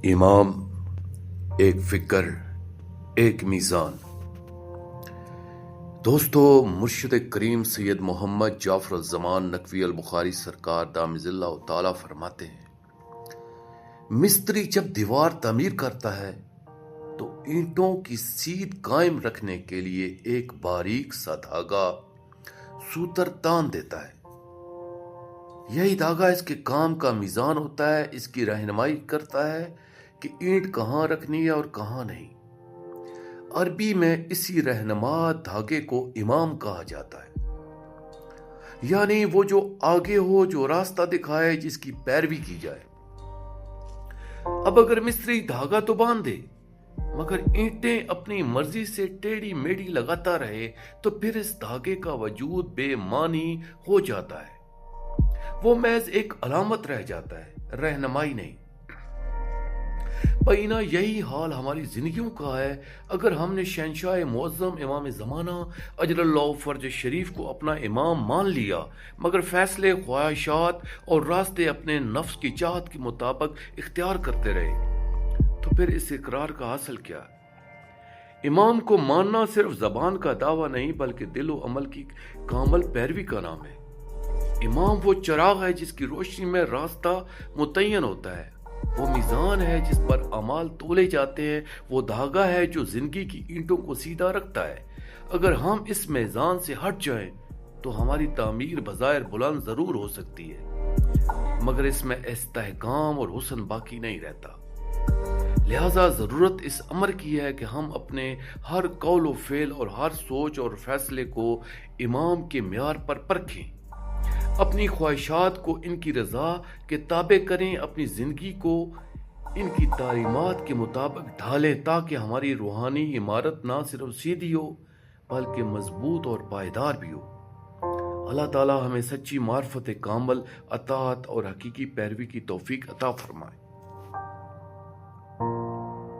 امام، ایک فکر، ایک میزان۔ دوستو، مرشد کریم سید محمد جعفر الزمان نقوی البخاری سرکار دامض اللہ تعالی فرماتے ہیں، مستری جب دیوار تعمیر کرتا ہے تو اینٹوں کی سیدھ قائم رکھنے کے لیے ایک باریک سا دھاگا سوتر تان دیتا ہے۔ یہی دھاگا اس کے کام کا میزان ہوتا ہے، اس کی رہنمائی کرتا ہے کہ اینٹ کہاں رکھنی ہے اور کہاں نہیں۔ عربی میں اسی رہنما دھاگے کو امام کہا جاتا ہے، یعنی وہ جو آگے ہو، جو راستہ دکھائے، جس کی پیروی کی جائے۔ اب اگر مستری دھاگا تو باندھ دے مگر اینٹیں اپنی مرضی سے ٹیڑھی میڑھی لگاتا رہے تو پھر اس دھاگے کا وجود بے معنی ہو جاتا ہے، وہ محض ایک علامت رہ جاتا ہے، رہنمائی نہیں۔ بینا یہی حال ہماری زندگیوں کا ہے۔ اگر ہم نے شہنشاہ معظم امام زمانہ اجل اللہ فرج شریف کو اپنا امام مان لیا مگر فیصلے خواہشات اور راستے اپنے نفس کی چاہت کے مطابق اختیار کرتے رہے تو پھر اس اقرار کا حاصل کیا؟ امام کو ماننا صرف زبان کا دعویٰ نہیں بلکہ دل و عمل کی کامل پیروی کا نام ہے۔ امام وہ چراغ ہے جس کی روشنی میں راستہ متعین ہوتا ہے، وہ میزان ہے جس پر اعمال تولے جاتے ہیں، وہ دھاگا ہے جو زندگی کی اینٹوں کو سیدھا رکھتا ہے۔ اگر ہم اس میزان سے ہٹ جائیں تو ہماری تعمیر بظاہر بلند ضرور ہو سکتی ہے مگر اس میں استحکام اور حسن باقی نہیں رہتا۔ لہذا ضرورت اس امر کی ہے کہ ہم اپنے ہر قول و فعل اور ہر سوچ اور فیصلے کو امام کے معیار پر پرکھیں، اپنی خواہشات کو ان کی رضا کے تابع کریں، اپنی زندگی کو ان کی تعلیمات کے مطابق ڈھالیں تاکہ ہماری روحانی عمارت نہ صرف سیدھی ہو بلکہ مضبوط اور پائیدار بھی ہو۔ اللہ تعالی ہمیں سچی معرفت کامل، اطاعت اور حقیقی پیروی کی توفیق عطا فرمائے۔